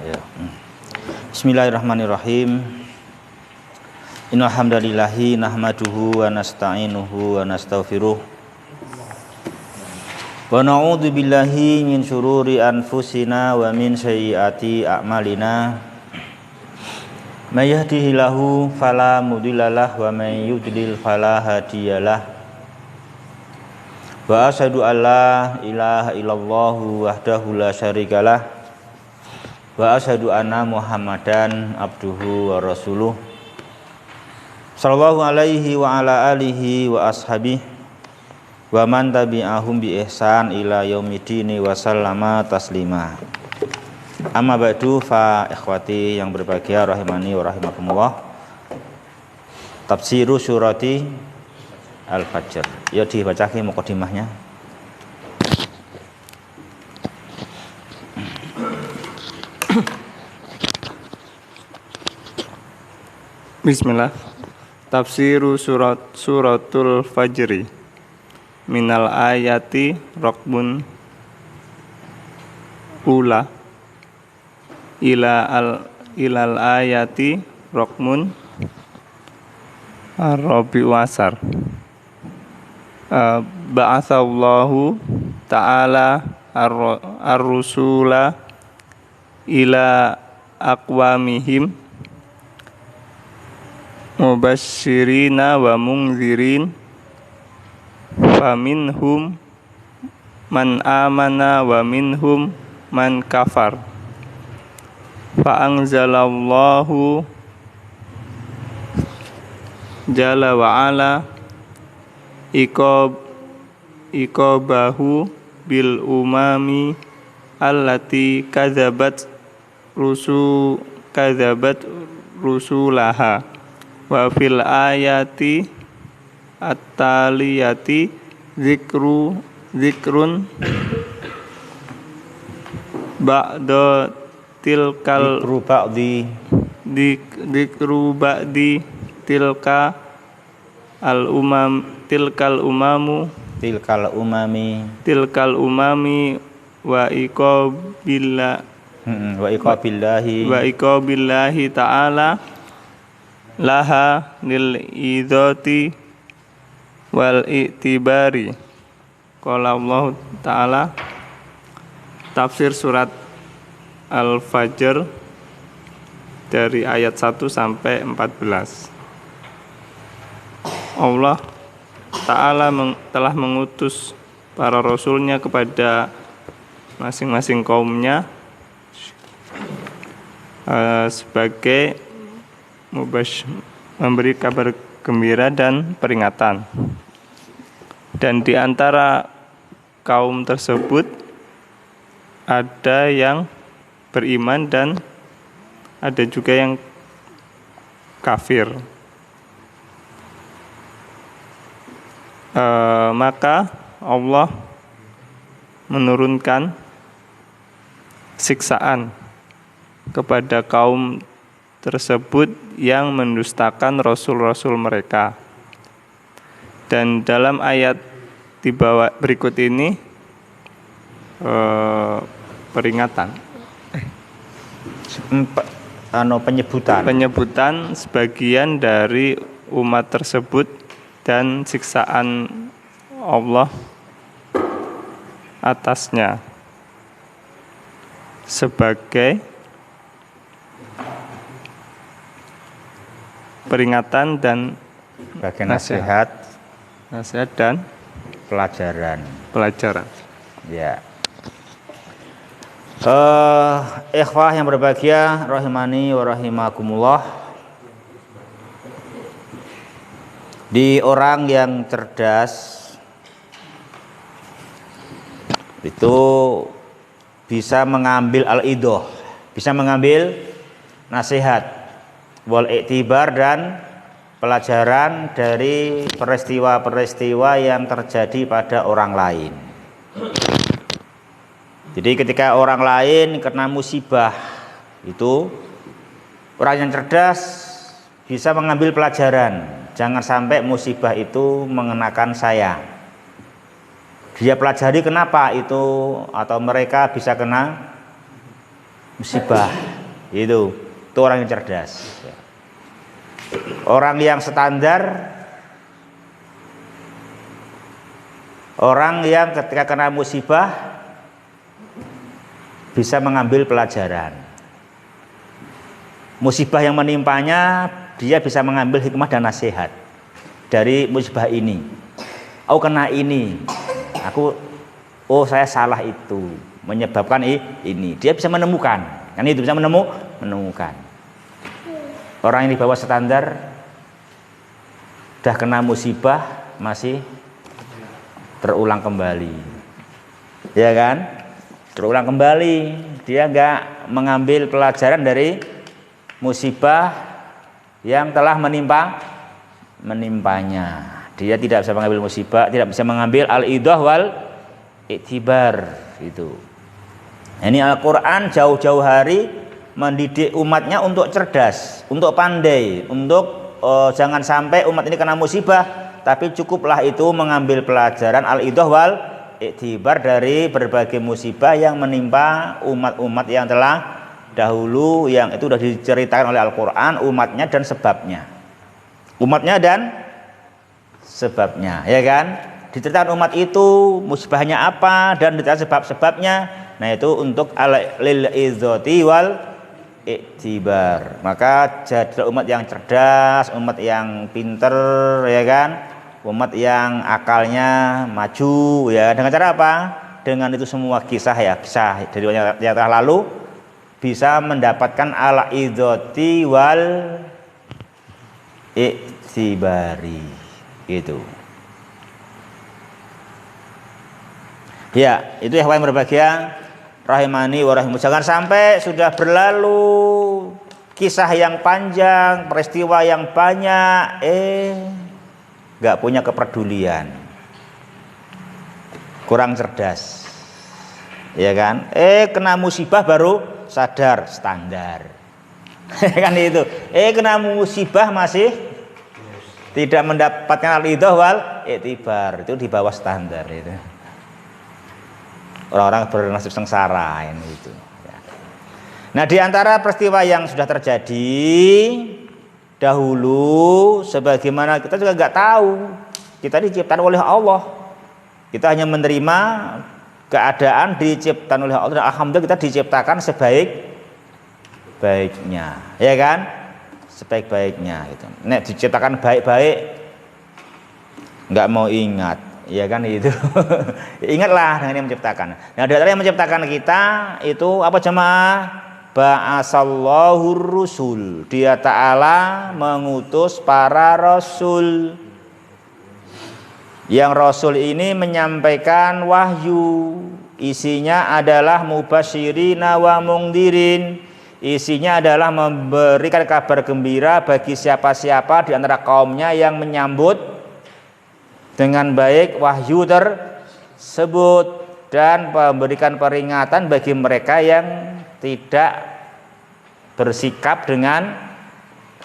Ya. Bismillahirrahmanirrahim. Innal hamdalillahi nahmaduhu wa nasta'inuhu wa nastaghfiruh. Wa na'udzu billahi min syururi anfusina wa min sayyiati a'malina. May yahdihillahu fala mudhillalah wa may yudlil fala hadiyalah. Wa asyhadu an la ilaha illallah wahdahu la syarikalah. Wa asyhadu anna Muhammadan abduhu wa rasuluh. Sallallahu alaihi wa ala alihi wa ashabihi wa man tabi'ahum bi ihsan ila yaumidini wa sallama taslima. Amma ba'du, fa ikhwati yang berbahagia rahimani wa rahimakumullah. Tafsiru surati Al-Fajr. Ya dibacake mukadimahnya. Bismillah. Tafsiru suratul Fajri. Minal ayati raqbun ula ilal ayati raqmun ar-rabi wasar. Ba'atsallahu ta'ala ar-rusula ila aqwamihim mubasyirina wa munzirin faminhum man amana wa minhum man kafar fa anzalallahu jalla wa ala iqabahu bil umami allati kadzabat rusulaha wa fil ayati at-taliyati zikrun ba'da tilkal zikru ba'di tilka tilkal umami wa iqabillahi ta'ala laha lil idati wal i'tibari. Qala Allah Ta'ala. Tafsir surat Al-Fajr dari ayat 1 sampai 14. Allah Ta'ala telah mengutus para rasulnya kepada masing-masing kaumnya sebagai memberi kabar gembira dan peringatan. Dan di antara kaum tersebut ada yang beriman dan ada juga yang kafir. Maka Allah menurunkan siksaan kepada kaum tersebut yang mendustakan rasul-rasul mereka. Dan dalam ayat di bawah berikut ini peringatan, penyebutan sebagian dari umat tersebut dan siksaan Allah atasnya sebagai peringatan dan nasihat dan pelajaran. Ya. Ikhwah yang berbahagia rahimani wa rahimakumullah. Di orang yang cerdas itu bisa mengambil al-idoh, bisa mengambil nasihat wal iktibar dan pelajaran dari peristiwa-peristiwa yang terjadi pada orang lain. Jadi ketika orang lain kena musibah, itu orang yang cerdas bisa mengambil pelajaran. Jangan sampai musibah itu mengenakan saya. Dia pelajari kenapa itu atau mereka bisa kena musibah. Itu orang yang cerdas. Orang yang standar, orang yang ketika kena musibah bisa mengambil pelajaran. Musibah yang menimpanya, dia bisa mengambil hikmah dan nasihat dari musibah ini. Aku kena ini, saya salah itu menyebabkan ini. Dia bisa menemukan, kan itu bisa menemukan. Orang yang di bawah standar, udah kena musibah masih terulang kembali, ya kan? Terulang kembali, dia nggak mengambil pelajaran dari musibah yang telah menimpanya. Dia tidak bisa mengambil musibah, tidak bisa mengambil al-idah wal i'tibar itu. Ini Al-Quran jauh-jauh hari mendidik umatnya untuk cerdas, untuk pandai, untuk jangan sampai umat ini kena musibah, tapi cukuplah itu mengambil pelajaran al-idah wal i'tibar dari berbagai musibah yang menimpa umat-umat yang telah dahulu, yang itu sudah diceritakan oleh Al-Quran, umatnya dan sebabnya. Umatnya dan sebabnya, ya kan? Diceritakan umat itu musibahnya apa dan diceritakan sebab-sebabnya. Nah, itu untuk lil izzati wal i'tibar. Maka jadilah umat yang cerdas, umat yang pinter, ya kan? Umat yang akalnya maju, ya. Dengan cara apa? Dengan itu semua kisah dari yang telah lalu bisa mendapatkan al-izzati wal i'tibari gitu. Ya, itu yang berbahagia rahimani wa rahimu. Jangan sampai sudah berlalu kisah yang panjang, peristiwa yang banyak, nggak punya kepedulian, kurang cerdas, ya kan? Kena musibah baru sadar standar, kan itu. Kena musibah masih tidak mendapatkan al-idah wal i'tibar, itu di bawah standar itu. Orang-orang bernasib sengsara ini itu. Nah, di antara peristiwa yang sudah terjadi dahulu, sebagaimana kita juga nggak tahu, kita diciptakan oleh Allah, kita hanya menerima keadaan diciptakan oleh Allah. Dan alhamdulillah kita diciptakan sebaik-baiknya, ya kan? Sebaik-baiknya itu. Nek diciptakan baik-baik, nggak mau ingat, ya kan itu. Ingatlah dengan yang menciptakan. Nah, dari yang menciptakan kita itu apa jemaah? Ba'asallahu rusul. Dia Ta'ala mengutus para rasul. Yang rasul ini menyampaikan wahyu. Isinya adalah mubasyirina wa mungdirin. Isinya adalah memberikan kabar gembira bagi siapa-siapa di antara kaumnya yang menyambut dengan baik wahyu tersebut, dan memberikan peringatan bagi mereka yang tidak bersikap dengan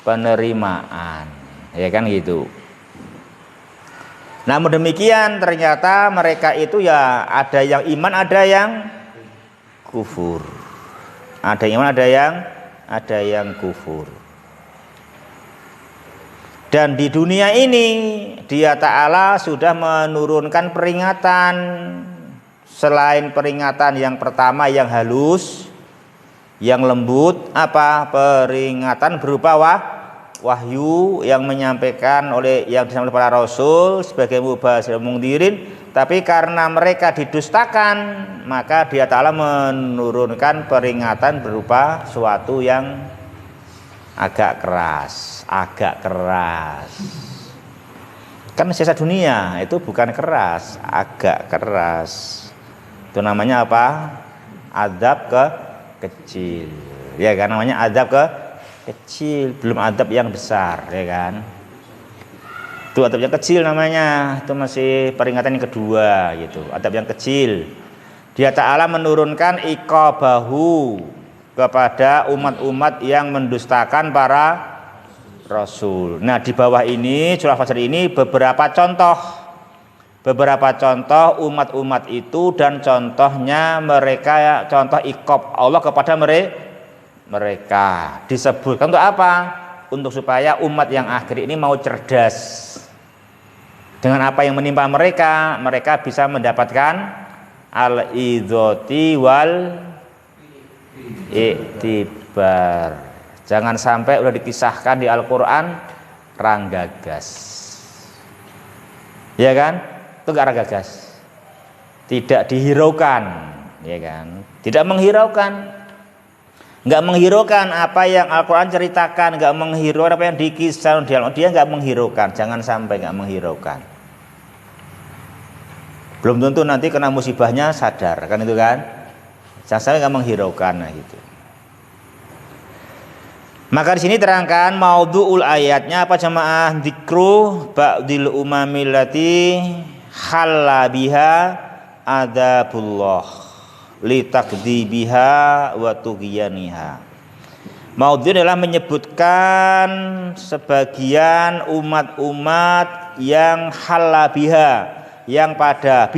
penerimaan, ya kan gitu. Namun demikian ternyata mereka itu ya ada yang iman, ada yang kufur. Ada yang iman, ada yang kufur. Dan di dunia ini Dia Ta'ala sudah menurunkan peringatan. Selain peringatan yang pertama yang halus, yang lembut, apa? Peringatan berupa wahyu yang menyampaikan yang disampaikan oleh para rasul sebagai mubasyir mungdirin. Tapi karena mereka didustakan, maka Dia Ta'ala menurunkan peringatan berupa suatu yang agak keras. Kan siksa dunia itu bukan keras, agak keras. Itu namanya apa? Azab kecil. Ya kan, namanya azab kecil, belum azab yang besar, ya kan? Itu adab yang kecil namanya, itu masih peringatan yang kedua gitu, adab yang kecil. Dia Ta'ala menurunkan iqabahu kepada umat-umat yang mendustakan para rasul. Nah, di bawah ini surah Fajar ini beberapa contoh umat-umat itu dan contohnya mereka, contoh iqab Allah kepada mereka. Disebutkan untuk apa? Untuk supaya umat yang akhir ini mau cerdas. Dengan apa yang menimpa mereka, mereka bisa mendapatkan al-idzati wal iktibar. Jangan sampai udah dikisahkan di Al-Qur'an ranggagas. Ya kan? Itu enggak ranggagas. Tidak dihiraukan, ya kan? Tidak menghiraukan. Enggak menghiraukan apa yang Al-Qur'an ceritakan, enggak menghiraukan apa yang dikisahkan dia enggak menghiraukan. Jangan sampai enggak menghiraukan. Belum tentu nanti kena musibahnya sadar, kan itu kan? Jangan sampai enggak menghiraukan, nah gitu. Maka di sini terangkan maudhu'ul ayatnya apa jemaah? Dzikru ba'dil umamillati halla biha adzabullah litakdzibiha wa tughyaniha. Maudhu adalah menyebutkan sebagian umat-umat yang halla biha, yang pada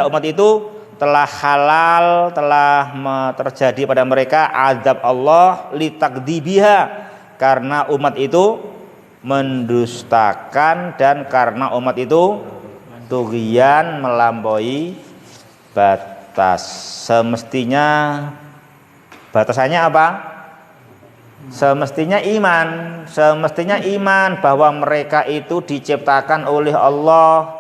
umat itu telah halal, telah terjadi pada mereka azab Allah litakdzibiha, karena umat itu mendustakan dan karena umat itu tughyan melampaui batas. Semestinya batasannya apa? Semestinya iman bahwa mereka itu diciptakan oleh Allah.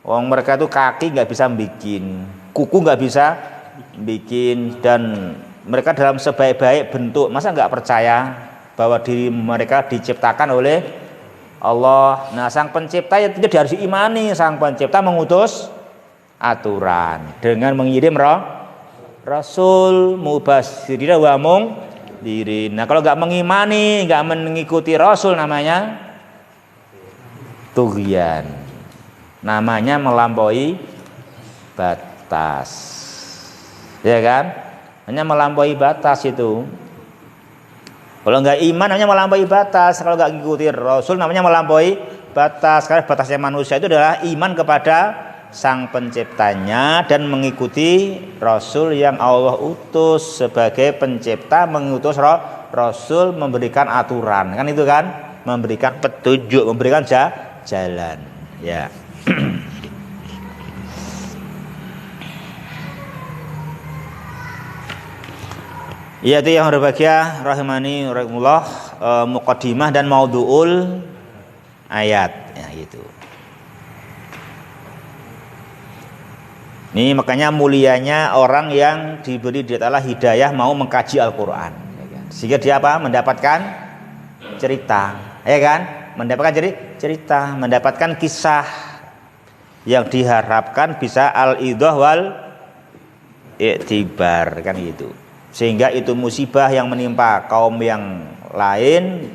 Wong mereka itu kaki nggak bisa bikin, kuku nggak bisa bikin, dan mereka dalam sebaik-baik bentuk. Masa nggak percaya bahwa diri mereka diciptakan oleh Allah? Nah, sang pencipta itu harus diimani. Sang pencipta mengutus aturan dengan mengirim rasul mubasyirina wa mundhirin. Nah, kalau nggak mengimani, nggak mengikuti rasul, namanya tughyan, namanya melampaui batas, ya kan? Hanya melampaui batas itu. Kalau nggak iman namanya melampaui batas, kalau nggak ngikuti rasul namanya melampaui batas. Karena batasnya manusia itu adalah iman kepada sang penciptanya dan mengikuti rasul yang Allah utus. Sebagai pencipta mengutus rasul, memberikan aturan, kan itu kan, memberikan petunjuk, memberikan jalan, ya. Ya, itu yang berbahagia rahimani rahimullah, muqaddimah dan maudhu'ul ayat, ya gitu. Ini makanya mulianya orang yang diberi Allah hidayah mau mengkaji Al-Qur'an, ya kan? Sehingga dia apa? Mendapatkan cerita, ya kan? Mendapatkan cerita, mendapatkan kisah yang diharapkan bisa al-idhah wal i'tibar, kan gitu. Sehingga itu musibah yang menimpa kaum yang lain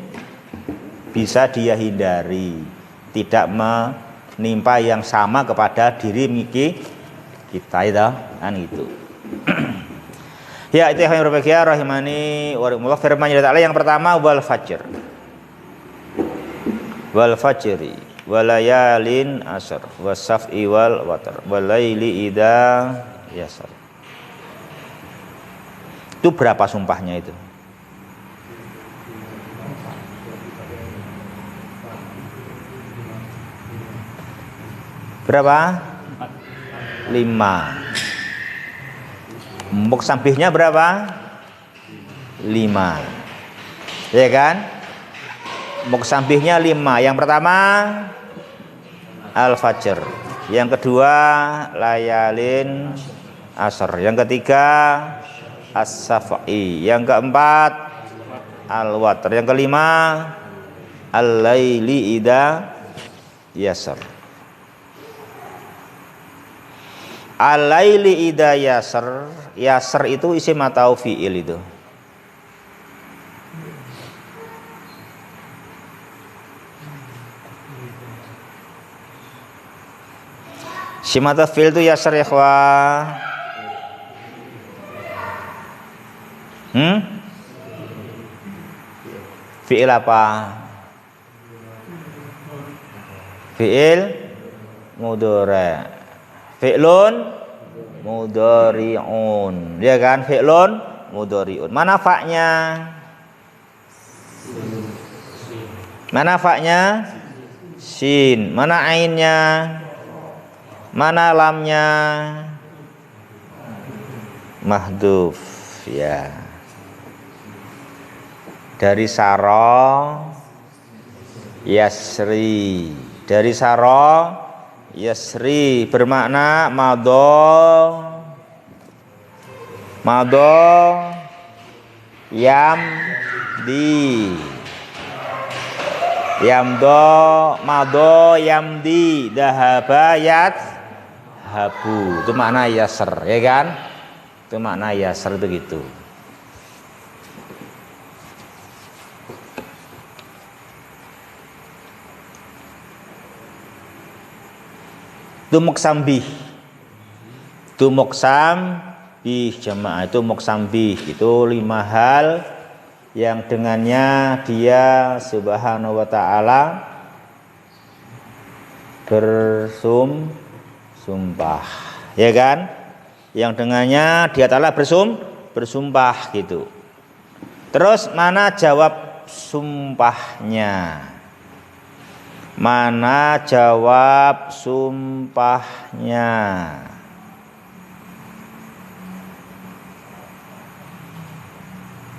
bisa dia hindari, tidak menimpa yang sama kepada diri kita itu, kan itu. Ya, itu yang berbahagia rahimani wa rahimullah. Firman Allah yang pertama wal fajr, wal fajri walayalin asr wasaf'i wal watar walaili idza yasar. Itu berapa sumpahnya itu? Berapa? 5. Muksambihnya berapa? 5. Ya kan? Muksambihnya 5. Yang pertama al-fajr, yang kedua layalin asr, yang ketiga as-saf'i, yang keempat al-watr, yang kelima al-laili idza yasar. Al-laili idza yasar, yasar itu isim atau fi'il itu? Isim atau fi'il itu yasar ya ikhwah? Fi'il apa? Fi'il mudhari'. Fi'lun mudhari'un, ya kan? Fi'lun mudhari'un. Mana fa'nya? Mana fa'nya? Sin. Mana ainnya? Mana lamnya? Mahdhuf, ya. Dari saro yasri. Dari saro yasri bermakna madho yamdi. Madho yamdi dahaba habu. Itu makna yasr, ya kan? Itu makna yasr itu gitu. Tumuksambih jamaah itu muksambih itu 5 hal yang dengannya dia subhanahu wa ta'ala bersumpah, ya kan? Yang dengannya dia ta'ala bersumpah gitu. Terus mana jawab sumpahnya? Mana jawab sumpahnya?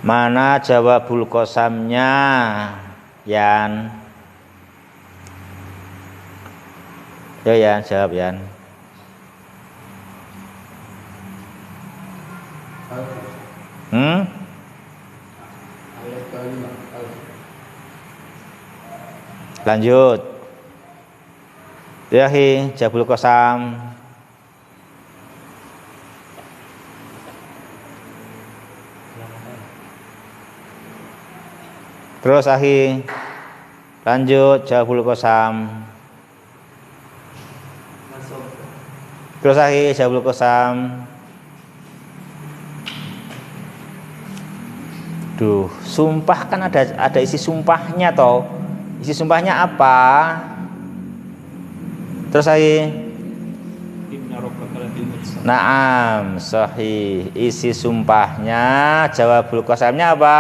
Mana jawabul qasamnya? Yan. Yo Yan, jawab Yan. Lanjut. Yahi jawabul qasam. Terus akhi, lanjut jawabul qasam. Terus akhi jawabul qasam. Duh, sumpah kan ada isi sumpahnya toh. Isi sumpahnya apa? Terus akhi. Naam, sahih. Isi sumpahnya jawabul qasamnya apa?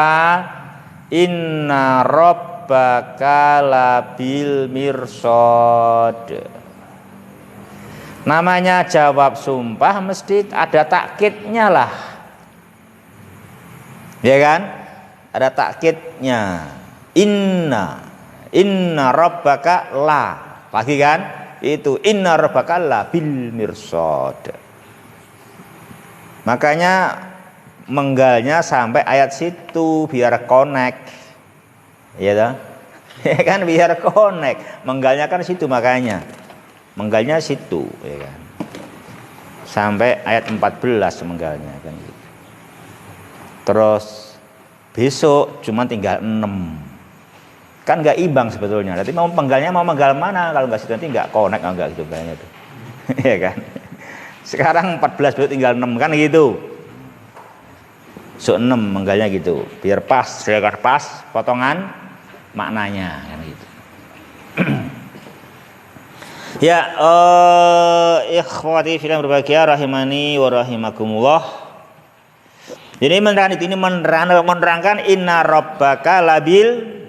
Inna rabbaka labil mirsad. Namanya jawab sumpah mesti ada takkidnya lah, ya kan? Ada takkidnya. Inna rabbaka la. Lagi kan? Itu inna rabbaka labil mirsad. Makanya menggalnya sampai ayat situ biar connect, ya toh? Ya kan, biar connect. Menggalnya kan situ, makanya menggalnya situ, ya kan? Sampai ayat 14 menggalnya kan gitu. Terus besok cuma tinggal 6. Kan nggak imbang sebetulnya. Nanti mau penggalnya mau menggal mana? Kalau nggak situ nanti nggak connect, nggak gitu kayaknya tuh. Ya kan? Sekarang 14 besok tinggal 6 kan gitu. So 6 menggalnya gitu, biar pas, biar pas potongan maknanya kan gitu. Ya, ikhwati fillah berbahagia rahimani wa rahimakumullah. Jadi menerangkan inna rabbaka labil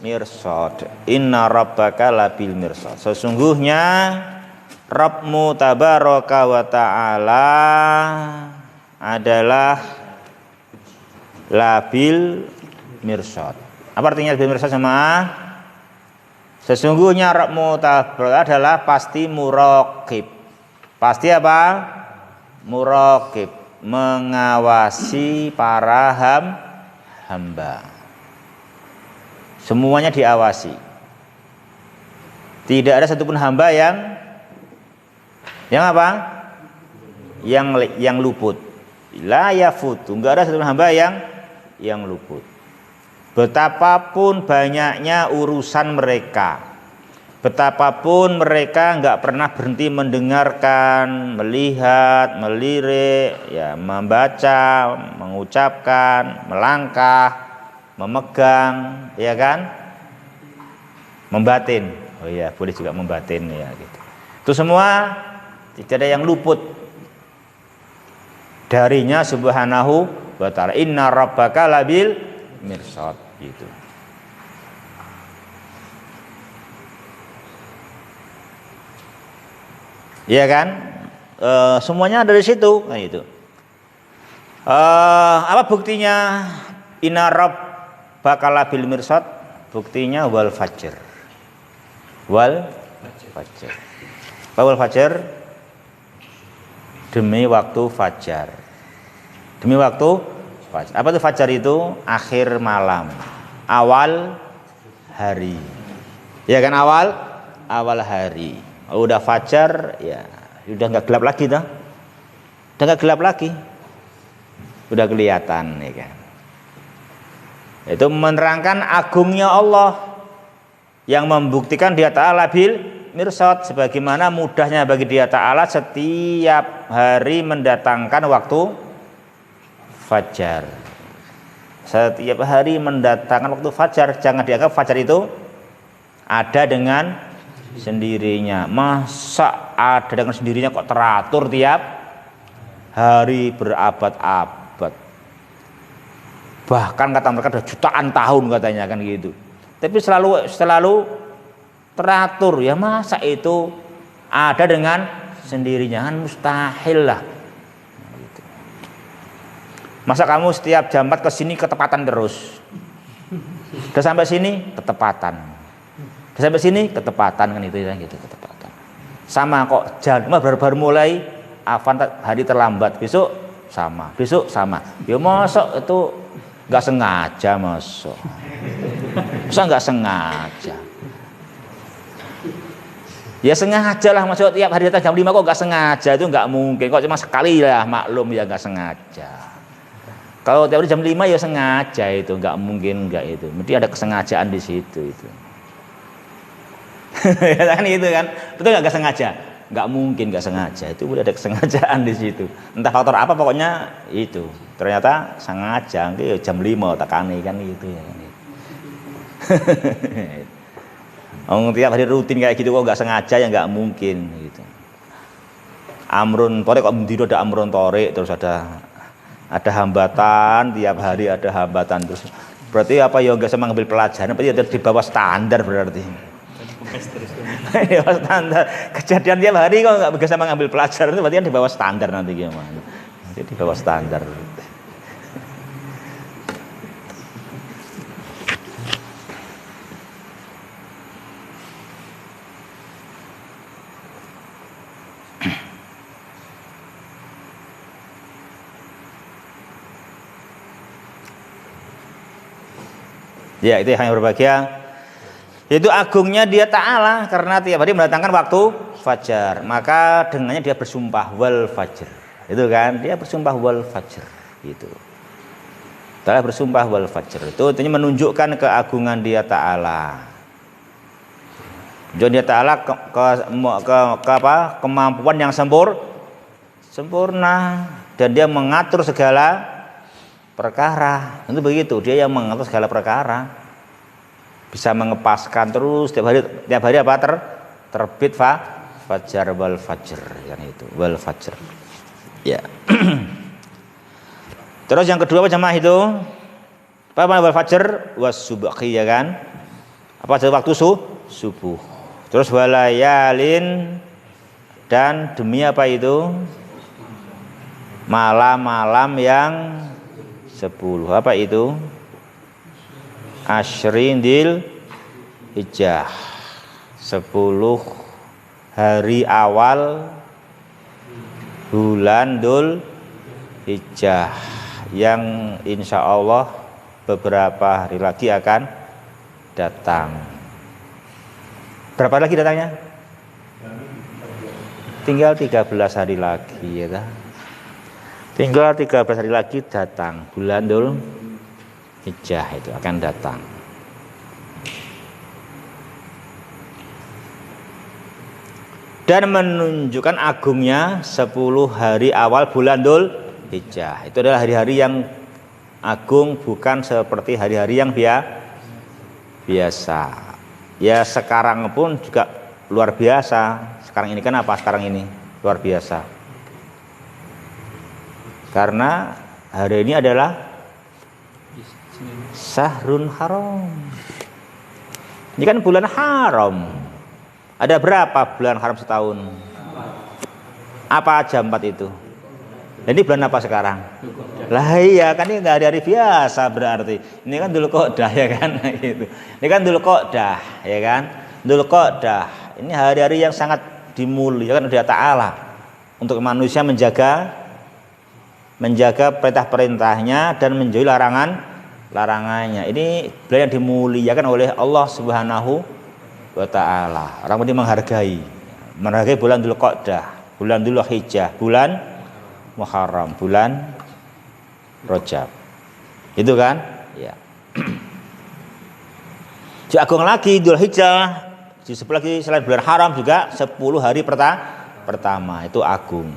mirsad. Inna rabbaka labil mirsad. Sesungguhnya Rabbmu tabaraka wa ta'ala adalah labil mirsad. Apa artinya labil mirsad sama? Sesungguhnya Rabbmu tabaraka adalah pasti muraqib. Pasti apa? Muraqib, mengawasi para hamba. Semuanya diawasi. Tidak ada satupun hamba yang apa? Yang luput. La yafutu. Enggak ada satupun hamba yang luput. Betapapun banyaknya urusan mereka, betapapun mereka enggak pernah berhenti mendengarkan, melihat, melirik, ya, membaca, mengucapkan, melangkah, memegang, ya kan? Membatin. Oh iya, boleh juga membatin ya gitu. Itu semua tidak ada yang luput darinya subhanahu wa ta'ala. Inna rabbaka labil mirsad gitu. Iya kan? Semuanya dari situ, nah itu. Apa buktinya? Inna rabbaka labil mirsad. Buktinya wal fajr. Wal fajr. Wal fajr demi waktu fajar. Demi waktu fajar. Apa itu fajar itu? Akhir malam, awal hari. Ya kan, awal hari. Udah fajar, ya udah nggak gelap lagi dah. Udah nggak gelap lagi. Udah kelihatan, ya kan. Itu menerangkan agungnya Allah yang membuktikan Dia Ta'ala bil mirsad, sebagaimana mudahnya bagi Dia Ta'ala setiap hari mendatangkan waktu fajar. Setiap hari mendatangkan waktu fajar. Jangan dianggap fajar itu ada dengan sendirinya. Masa ada dengan sendirinya kok teratur tiap hari berabad-abad. Bahkan kata mereka sudah jutaan tahun katanya kan gitu. Tapi selalu teratur. Ya masa itu ada dengan sendirinya, kan mustahil lah. Gitu. Masa kamu setiap jam 4 ke sini ketepatan terus. Udah sampai sini ketepatan. Udah sampai sini ketepatan kan itu ya gitu, ketepatan. Sama kok jam baru mulai Afan hari terlambat, besok sama. Ya masa itu nggak sengaja, masa nggak sengaja. Ya sengaja lah, maksud tiap hari datang jam 5 kok nggak sengaja, itu nggak mungkin. Kok cuma sekali lah, maklum ya nggak sengaja. Kalau tiap hari jam 5 ya sengaja, itu nggak mungkin nggak itu. Mesti ada kesengajaan di situ itu. Ya kan itu kan, betul nggak sengaja? Nggak mungkin nggak sengaja, itu udah ada kesengajaan di situ. Entah faktor apa, pokoknya itu. Ternyata sengaja, jam 5 tekani kan itu ya. Tiap hari rutin kayak gitu kok nggak sengaja, ya nggak mungkin gitu. Amrun torik kok mendiro ada amrun torik, terus ada hambatan, tiap hari ada hambatan terus. Berarti apa ya, nggak bisa mengambil pelajaran, berarti ada di bawah standar berarti. Di bawah standar. Kejadian tiap hari kok nggak bisa mengambil pelajaran, itu berarti kan di bawah standar nanti gimana? Nanti di bawah standar. Ya, itu yang berbahagia. Itu agungnya Dia Ta'ala karena tiap hari mendatangkan waktu fajar. Maka dengannya Dia bersumpah wal fajr. Itu kan, Dia bersumpah wal fajr gitu. Telah bersumpah wal fajr. Itu artinya menunjukkan keagungan Dia Ta'ala. Dia Ta'ala kemampuan yang sempurna, dan Dia mengatur segala perkara. Itu begitu, Dia yang mengatur segala perkara, bisa mengepaskan terus tiap hari apa terbit fajar wal fajr, kan itu wal fajr ya. Terus yang kedua apa jamaah itu? Apa wal fajr was subhi, ya kan? Apa waktu subuh. Terus walayalin, dan demi apa itu? Malam-malam yang 10. Apa itu? Asyrin dil hijjah, 10 hari awal bulan Dzul Hijjah, yang insya Allah beberapa hari lagi akan datang. Berapa lagi datangnya? Tinggal 13 hari lagi ya. Tinggal 13 hari lagi datang bulan Dzul Hijjah, itu akan datang. Dan menunjukkan agungnya 10 hari awal bulan Dzul Hijjah. Itu adalah hari-hari yang agung, bukan seperti hari-hari yang biasa. Ya sekarang pun juga luar biasa. Sekarang ini kan apa? Sekarang ini luar biasa. Karena hari ini adalah Syahrul Haram. Ini kan bulan haram. Ada berapa bulan haram setahun? Apa aja 4 itu? Ini bulan apa sekarang? Lah iya kan ini nggak hari-hari biasa berarti. Ini kan Dzulqa'dah ya kan gitu. Ini kan Dzulqa'dah ya kan? Dzulqa'dah. Ini hari-hari yang sangat dimuliakan oleh Ta'ala untuk manusia menjaga perintah-perintahnya dan menjauhi larangannya. Ini bulan yang dimuliakan oleh Allah Subhanahu wa Ta'ala. Orang ini menghargai bulan Dzulqa'dah, bulan Dzulhijjah, bulan Muharram, bulan Rajab. Itu kan? Ya. Agung lagi Dzulhijjah, disebut lagi selain bulan haram juga 10 hari pertama itu agung.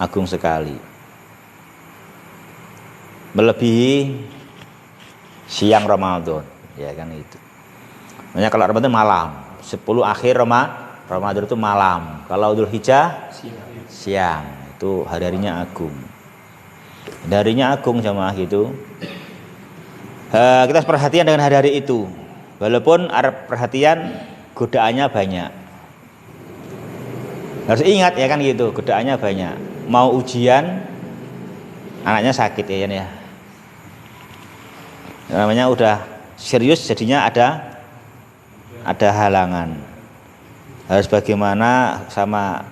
Agung sekali. Melebihi siang Ramadan, ya kan itu. Makanya kalau Ramadan malam, 10 akhir Ramadan itu malam. Kalau Dzulhijjah siang. Itu hari-harinya agung. Harinya agung jamaah gitu. Kita perhatian dengan hari-hari itu. Walaupun perhatian godaannya banyak. Harus ingat ya kan gitu, godaannya banyak. Mau ujian, anaknya sakit ya. Namanya udah serius jadinya ada halangan. Harus bagaimana sama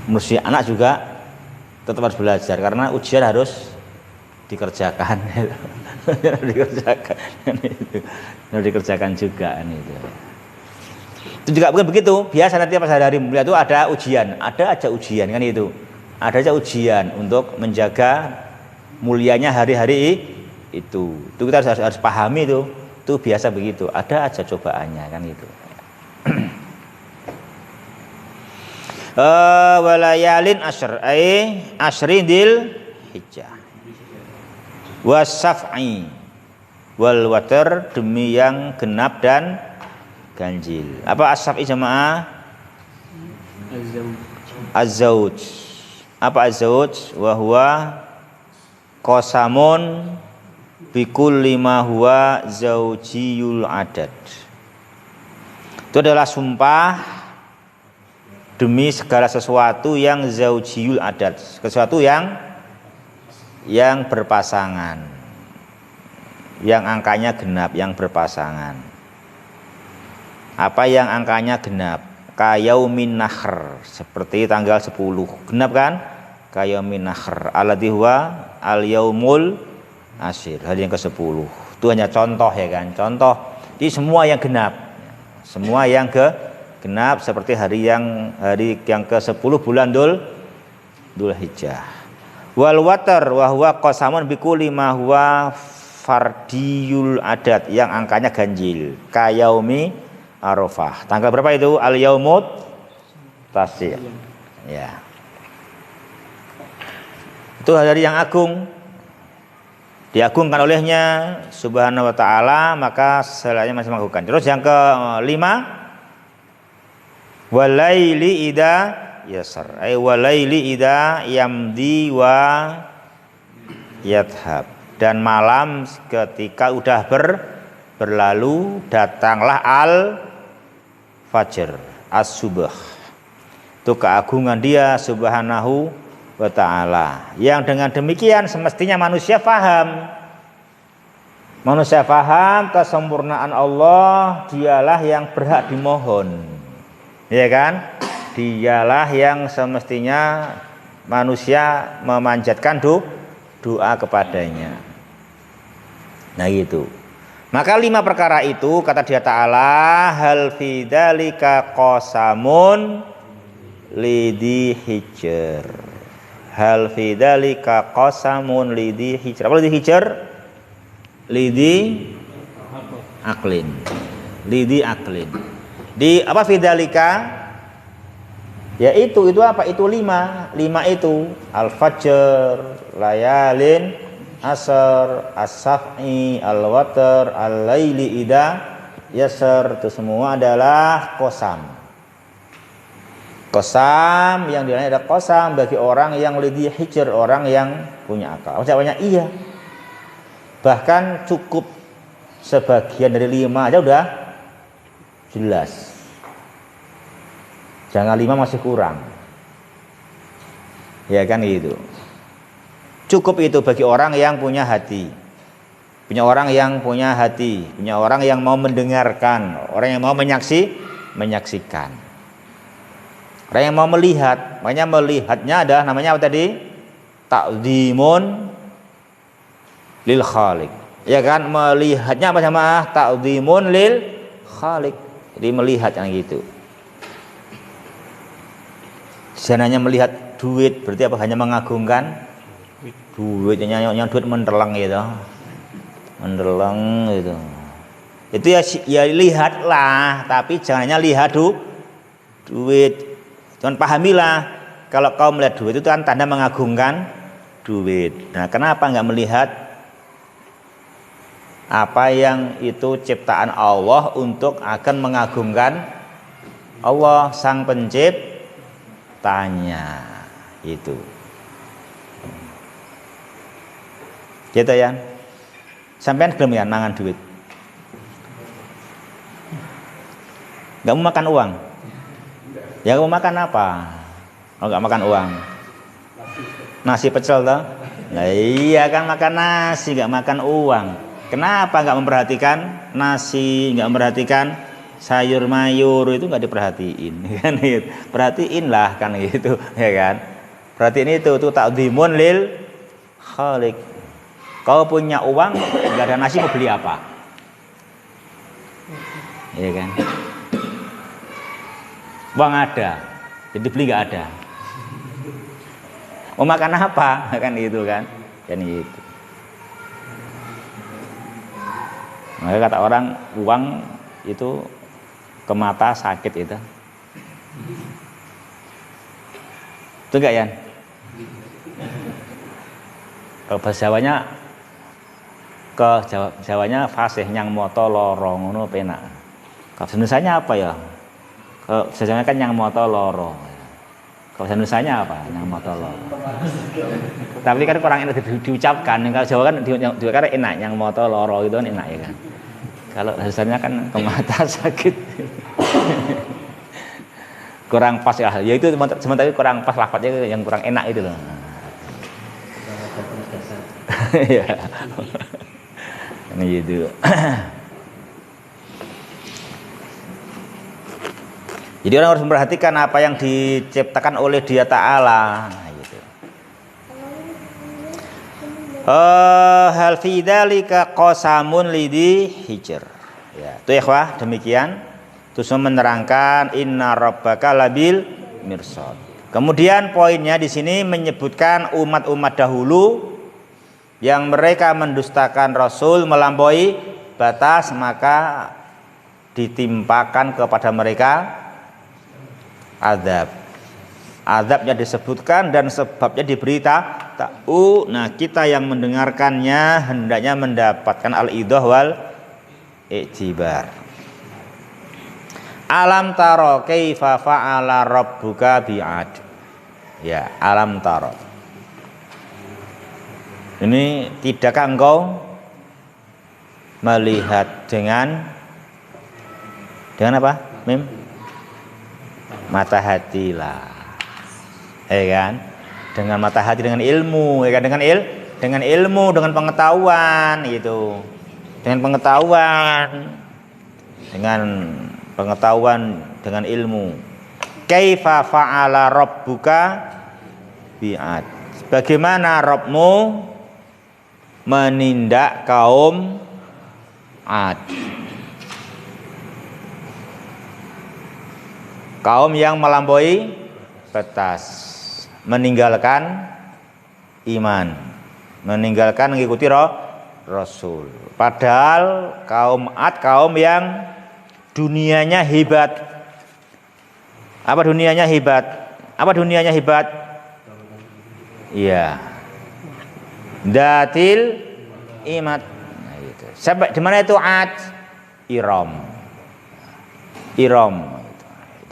manusia anak juga tetap harus belajar karena ujian harus dikerjakan. dikerjakan juga itu. Itu juga bukan begitu. Biasa nanti pas hari mulia itu ada ujian, ada aja ujian kan itu. Ada aja ujian untuk menjaga mulianya hari-hari itu. Itu kita harus pahami itu. Itu biasa begitu. Ada aja cobaannya kan itu. Walayalin asyr asyri dil hijjah wasaf'i wal watar, demi yang genap dan ganjil. Apa as-saf'i jamaah? Az-zauj. Apa az-zauj? Wa huwa qasamun bikulli ma huwa zaujiyul adad. Itu adalah sumpah demi segala sesuatu yang zaujiyul adat, sesuatu yang berpasangan, yang angkanya genap, yang berpasangan. Apa yang angkanya genap? Kayaumin nahr, seperti tanggal 10. Genap kan? Kayaumin nahr alladzi huwa al-yaumul asyir, hari yang ke-10. Itu hanya contoh ya kan, contoh. Di semua yang genap. Semua yang genap seperti hari yang ke-10 bulan Dzulhijjah. Wal watar wa huwa qasamun bikulli ma huwa fardiyul adat, yang angkanya ganjil. Kayaumi Arafah. Tanggal berapa itu? Al yaumut tasir. Ya. Itu hari yang agung. Diagungkan olehnya Subhanahu wa Ta'ala, maka selainnya masih mengagunkan. Terus yang ke-5, walaili ida yasar, ay walaili ida yamdi wa yadhab, dan malam ketika udah berlalu datanglah al fajr, as-subh. Itu keagungan dia Subhanahu wa Ta'ala, yang dengan demikian semestinya manusia faham kesempurnaan Allah. Dialah yang berhak dimohon, ya kan? Dialah yang semestinya manusia memanjatkan doa kepadanya. Nah gitu. Maka 5 perkara itu kata dia Ta'ala, hal fi dzalika qasamun lidhi hijr. Hal fi dzalika qasamun lidhi hijr. Apa lidhi hijr? Lidhi aklin. Lidhi aklin. Di apa fi dzalika? Ya itu apa? Itu 5 itu al-fajr, layalin asar, as-saf'i, al-watar, al-laili ida yasar. Itu semua adalah qasam. Qasam yang dinilai ada qasam bagi orang yang lidhi hijr, orang yang punya akal. Jawabannya iya. Bahkan cukup sebagian dari 5 aja udah jelas. Jangan 5 masih kurang. Ya kan gitu. Cukup itu bagi orang yang punya hati. Punya orang yang punya hati, punya orang yang mau mendengarkan, orang yang mau menyaksikan. Orang yang mau melihat, makanya melihatnya adalah namanya apa tadi? Ta'zimun lil khaliq. Ya kan, melihatnya apa jamaah? Ta'zimun lil khaliq. Jadi melihat yang gitu. Jangan melihat duit, berarti apa? Hanya mengagungkan duitnya, yang duit menderlang gitu. Menderlang gitu. Itu ya lihatlah, tapi jangan hanya lihat duit. Cuman pahamilah, kalau kau melihat duit itu kan tanda mengagungkan duit. Nah, kenapa enggak melihat apa yang itu ciptaan Allah untuk akan mengagungkan Allah sang penciptanya itu. Gitu ya. Sampean belum ya mangan duit? Enggak mau makan uang? Ya kamu makan apa? Oh enggak makan uang. Nasi pecel toh? Nah iya kan makan nasi, enggak makan uang. Kenapa enggak memperhatikan nasi, enggak memperhatikan sayur mayur itu enggak diperhatiin kan gitu. Perhatiin lah kan gitu, ya kan? Perhatiin itu ta'dzimun lil khaliq. Kau punya uang, enggak ada nasi mau beli apa? Ya kan? Uang ada, jadi beli nggak ada. Mau makan apa? Kan gitu kan? Kan gitu. Maka kata orang uang itu ke mata sakit itu. Itu enggak ya? Kalau bahasa Jawanya Jawanya fasih nyang moto lorong ngono penak. Kalau Indonesianya apa ya? Kalau sebenarnya kan yang moto loro. Kalau Indonesianya apa? Yang moto loro. Tapi kan kurang enak diucapkan. Kalau Jawa kan diucapkan enak, yang moto loro itu kan enak ya kan. Kalau bahasanya kan ke mata sakit. Kurang pas ya. Ya itu sementara kurang pas lafadznya yang kurang enak itu loh. Iya. Ini gitu. Jadi orang harus memperhatikan apa yang diciptakan oleh Dia Ta'ala. Gitu. Hal fi dzalika qasamun lidhi hijr. Ya, itu ikhwah demikian. Terus menerangkan inna rabbaka labil mirsad. Kemudian poinnya di sini menyebutkan umat-umat dahulu yang mereka mendustakan Rasul melampaui batas, maka ditimpakan kepada mereka azabnya disebutkan dan sebabnya diberitahu. Nah kita yang mendengarkannya hendaknya mendapatkan al-idah wal i'tibar. Alam taro kaifa fa'ala rabbuka bi'ad. Ya, alam taro. Ini tidakkah engkau melihat dengan apa? Mim? Mata hati lah, kan? Dengan mata hati, dengan ilmu, kan? Dengan ilmu, dengan pengetahuan, gitu. Dengan pengetahuan, dengan ilmu. Kaifa fa'ala rabbuka bi'ad. Bagaimana Rabbmu menindak kaum Ad? Kaum yang melampaui batas, meninggalkan iman, meninggalkan mengikuti Rasul. Padahal kaum Ad kaum yang dunianya hebat. Apa dunianya hebat? Iya. Datil imat. Nah, gitu. Sampai di mana itu Ad? Iram.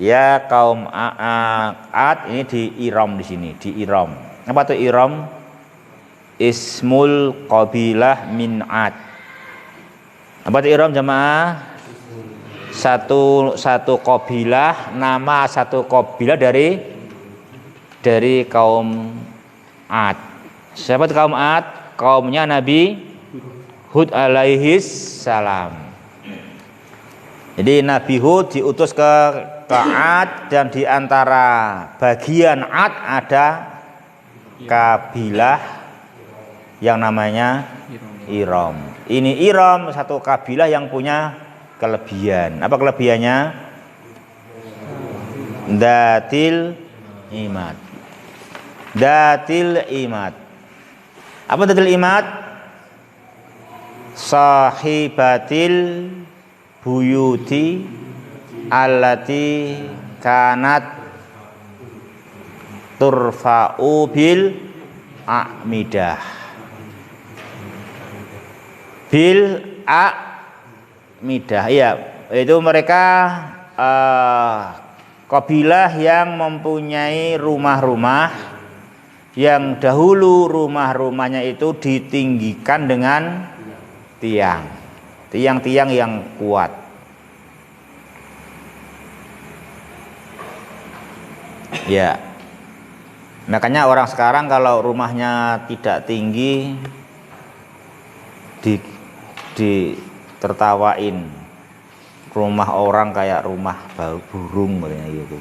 Dia kaum Ad ini di Iram di sini, di Iram. Apa tuh Iram? Ismul qabilah min Ad. Apa tuh Iram jamaah? Satu qabilah, nama satu qabilah dari kaum Ad. Siapa tuh kaum Ad? Kaumnya Nabi Hud alaihis salam. Jadi Nabi Hud diutus ke Ad, dan di antara bagian Ad ada kabilah yang namanya Iram. Ini Iram satu kabilah yang punya kelebihan. Apa kelebihannya? Datil imad. Datil imad. Apa datil imad? Sahibatil buyuti allati kanat turfa'u bil a'midah. Bil a'midah, ya, itu mereka kabilah yang mempunyai rumah-rumah yang dahulu rumah-rumahnya itu ditinggikan dengan tiang-tiang yang kuat. Ya, makanya orang sekarang kalau rumahnya tidak tinggi ditertawain, rumah orang kayak rumah burung katanya gitu.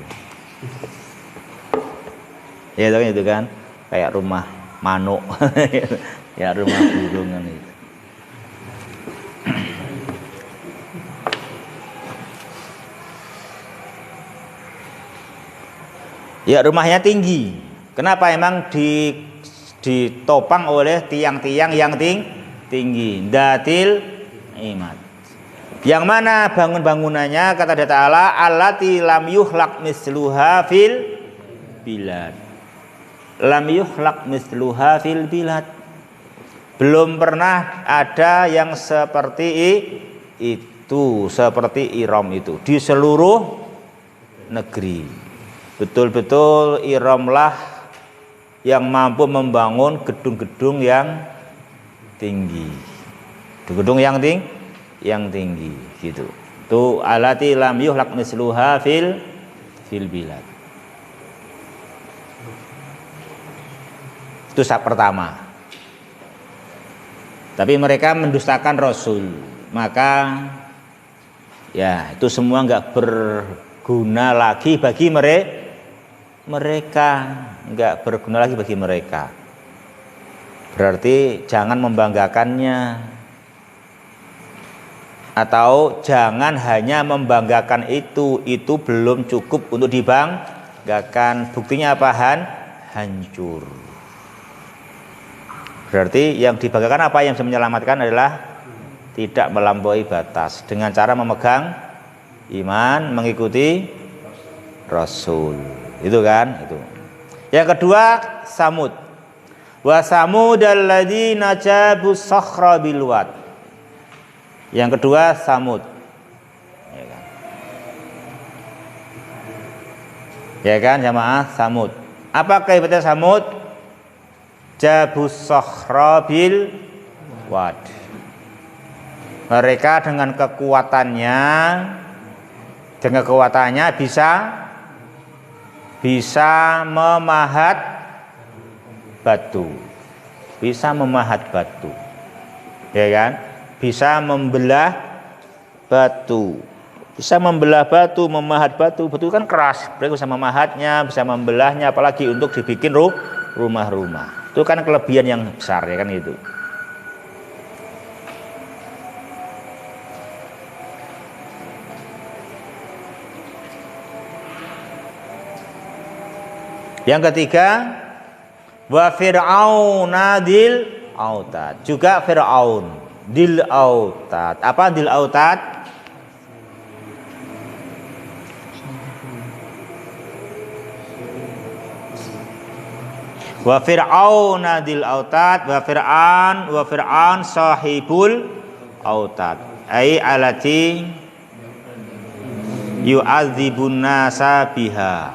Ya itu kan kayak rumah manuk, ya rumah burung kan itu. Ya rumahnya tinggi. Kenapa? Emang ditopang oleh tiang-tiang yang tinggi. Datil imad. Yang mana bangun-bangunannya kata Allah Ta'ala allati lam yuhlaq misluha fil bilad. Lam yuhlaq misluha fil bilad. Belum pernah ada yang seperti itu, seperti Iram itu di seluruh negeri. Betul-betul Iramlah yang mampu membangun gedung-gedung yang tinggi. Gedung yang tinggi gitu. Tu alati lam yuhlaq misluha fil bilad. Itu sak pertama. Tapi mereka mendustakan Rasul, maka ya itu semua enggak berguna lagi bagi mereka, enggak berguna lagi bagi mereka. Berarti jangan membanggakannya, atau jangan hanya membanggakan itu belum cukup untuk dibanggakan. Buktinya apa? Hancur. Berarti yang dibanggakan apa? Yang bisa menyelamatkan adalah tidak melampaui batas dengan cara memegang iman, mengikuti Rasul. Itu kan itu. Yang kedua Samud. Wa Samudal ladzina jabu sakhra bil wad. Yang kedua Samud. Ya kan? Ya kan jamaah, Samud. Apa kaitannya Samud? Jabu sakhra bil wad. Mereka dengan kekuatannya bisa memahat batu, ya kan? Bisa membelah batu, memahat batu. Batu kan keras, mereka bisa memahatnya, bisa membelahnya, apalagi untuk dibikin rumah-rumah. Itu kan kelebihan yang besar, ya kan itu. Yang ketiga wa fir'auna dil autad. Juga Fir'aun dil autad. Apa dil autad? Wa fir'auna dil autad wa fir'an sahibul autad. Ai alati yu'adzibun nasa biha,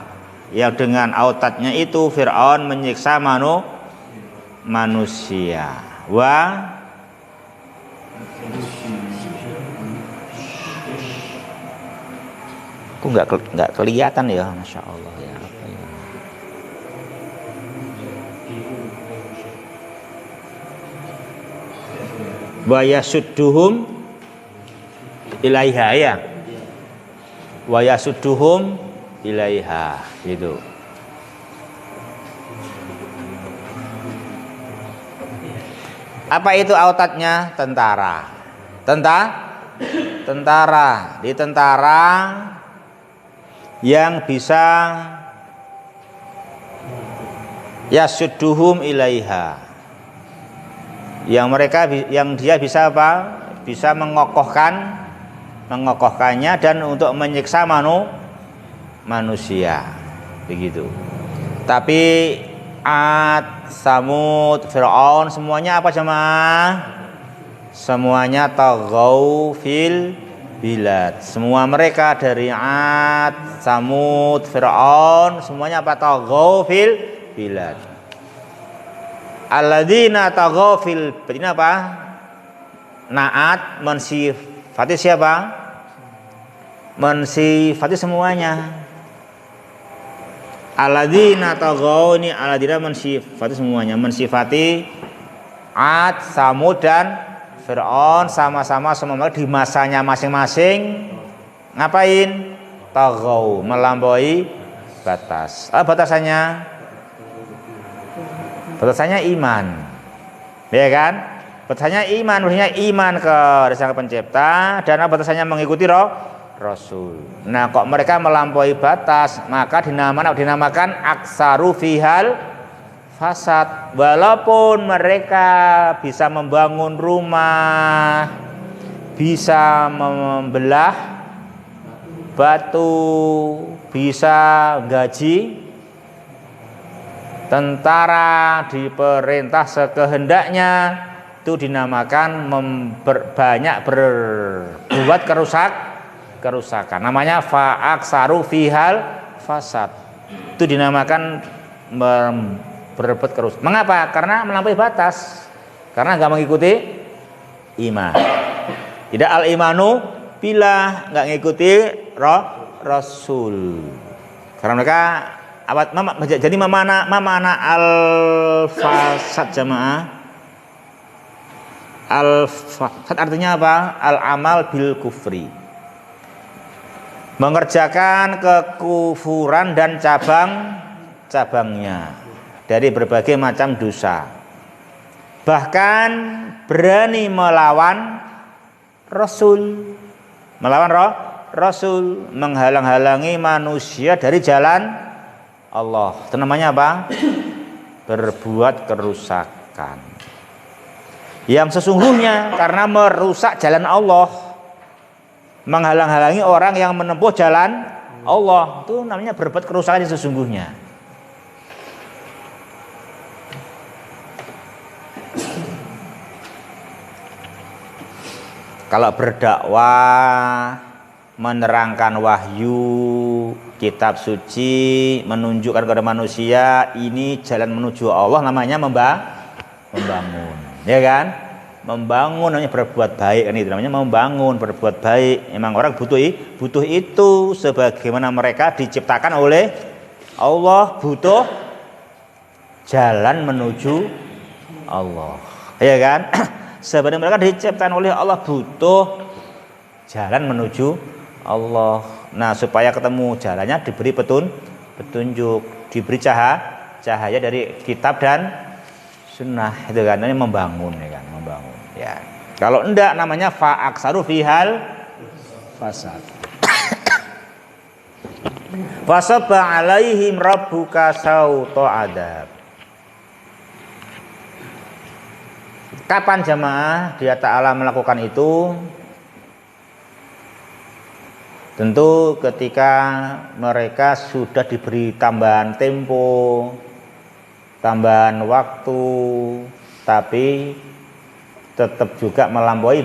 yang dengan autatnya itu Fir'aun menyiksa manusia. Kok nggak kelihatan ya, Masya Allah ya. Apa ya? Wa yasudduhum ilaiha ya. Wa yasudduhum ilaiha gitu. Apa itu autatnya? Tentara. Tentara. Di tentara yang bisa yasudduhum ilaiha, yang dia bisa apa? Bisa mengokohkannya dan untuk menyiksa manusia begitu. Tapi Ad, Samud, Fir'aun semuanya apa jemaah? Semuanya taghaw fil bilad. Semua mereka dari Ad, Samud, Fir'aun semuanya apa? Taghaw fil bilad. Alladzina taghaw fil bilad ini apa? Naat mensifati siapa? Mensifati semuanya. Alladzina taghaw ini alladzina mensifati semuanya, mensifati Ad, Samud dan Fir'aun sama-sama semua mereka di masanya masing-masing ngapain? Taghaw, melampaui batas. Batasannya? Batasannya iman. Ya kan? Batasannya iman, maksudnya iman ke Sang Pencipta, dan batasannya mengikuti Rasul. Nah, kok mereka melampaui batas, maka dinamakan aksaru fihal fasad. Walaupun mereka bisa membangun rumah, bisa membelah batu, bisa gaji tentara, diperintah sekehendaknya, itu dinamakan banyak berbuat kerusakan. Namanya fa'aksaru fihal fasad. Itu dinamakan berbuat kerusakan. Mengapa? Karena melampaui batas. Karena nggak mengikuti iman. Tidak al-imanu bila nggak mengikuti Rasul. Karena mereka jadi mana al-fasad jamaah? Al-fasad artinya apa? Al-amal bil kufri, mengerjakan kekufuran dan cabang-cabangnya dari berbagai macam dosa. Bahkan berani melawan Rasul, menghalang-halangi manusia dari jalan Allah. Itu namanya apa? Berbuat kerusakan. Yang sesungguhnya karena merusak jalan Allah, menghalang-halangi orang yang menempuh jalan Allah, itu namanya berbuat kerusakan yang sesungguhnya. Kalau berdakwah, menerangkan wahyu, kitab suci, menunjukkan kepada manusia ini jalan menuju Allah, namanya membangun. Ya kan? Membangun namanya berbuat baik, kan itu namanya membangun, berbuat baik. Emang orang butuh itu, sebagaimana mereka diciptakan oleh Allah, butuh jalan menuju Allah. Ya kan? Sebenarnya mereka diciptakan oleh Allah, butuh jalan menuju Allah. Nah, supaya ketemu jalannya diberi petunjuk, diberi cahaya dari kitab dan sunnah, itu kan, ini membangun, ya kan, membangun. Ya. Kalau enggak namanya fa'aksaru fihal fasad. Fasabba alaihim rabbuka sauta adab. Kapan jamaah dia Ta'ala melakukan itu? Tentu ketika mereka sudah diberi tambahan tempo, tambahan waktu, tapi tetap juga melampaui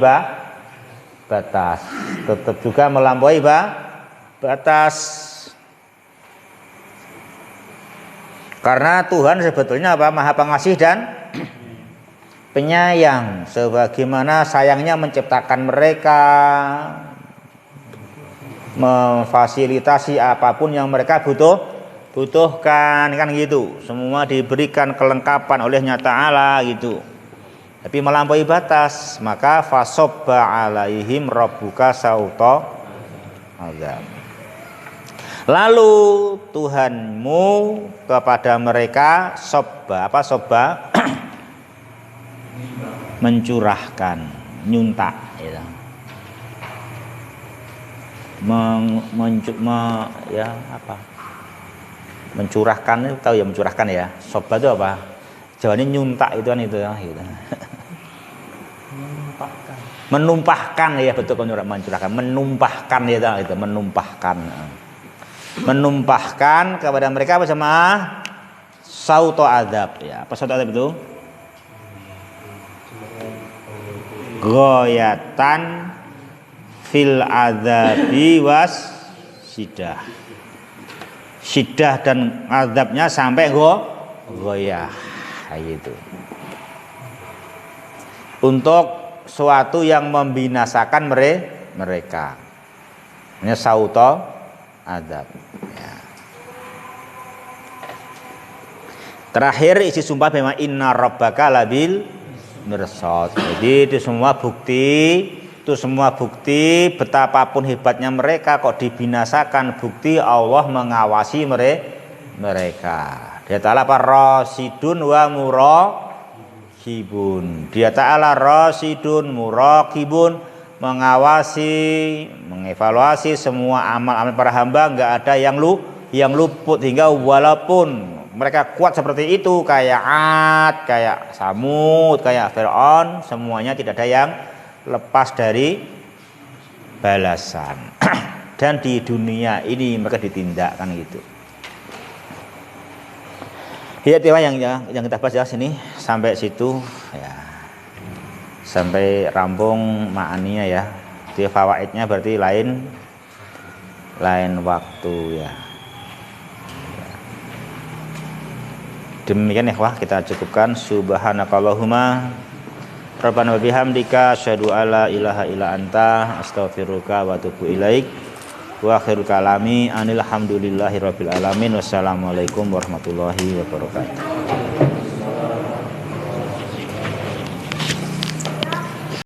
batas, tetap juga melampaui batas. Karena Tuhan sebetulnya apa? Maha pengasih dan penyayang. Sebagaimana sayangnya menciptakan mereka, memfasilitasi apapun yang mereka butuhkan, kan gitu. Semua diberikan kelengkapan olehnya Ta'ala gitu. Tapi melampaui batas, maka fasobba alaihim rabbuka sauta azab. Lalu Tuhanmu kepada mereka sobba, apa sobba? Mencurahkan, nyuntak gitu. Ya apa? Mencurahkan itu tahu ya, mencurahkan ya. Sobba itu apa? Jawabannya nyuntak itu kan itu ya gitu. Menumpahkan ya, betul, mencurahkan, menumpahkan ya itu, menumpahkan kepada mereka apa sama sauto adab ya. Apa sauto adab itu? Goyatan fil adabi was sidah. Sidah dan adabnya sampai goyah gitu. Untuk suatu yang membinasakan mereka. Ini sauto adab ya. Terakhir isi sumpah memang inna rabbaka labil mirsad. Jadi itu semua bukti betapapun hebatnya mereka kok dibinasakan, bukti Allah mengawasi mereka. Dia Ta'ala rasidun wa muraqibun. Dia Ta'ala rasidun muraqibun, mengawasi, mengevaluasi semua amal-amal para hamba, enggak ada yang luput, hingga walaupun mereka kuat seperti itu kayak Ad, kayak Samud, kayak Fir'aun, semuanya tidak ada yang lepas dari balasan. Dan di dunia ini mereka ditindakkan gitu. Ya, yang kita bahas ya sini sampai situ ya. Sampai rampung ma'aninya ya. Di fawaidnya berarti lain waktu ya. Demikian ikhwah, kita cukupkan. Subhanakallahumma rabbana wa bihamdika asyhadu alla ilaha illa anta astaghfiruka wa atubu ilaik. Wa akhirul kalami anil hamdulillahi rabbil alamin. Wassalamualaikum warahmatullahi wabarakatuh.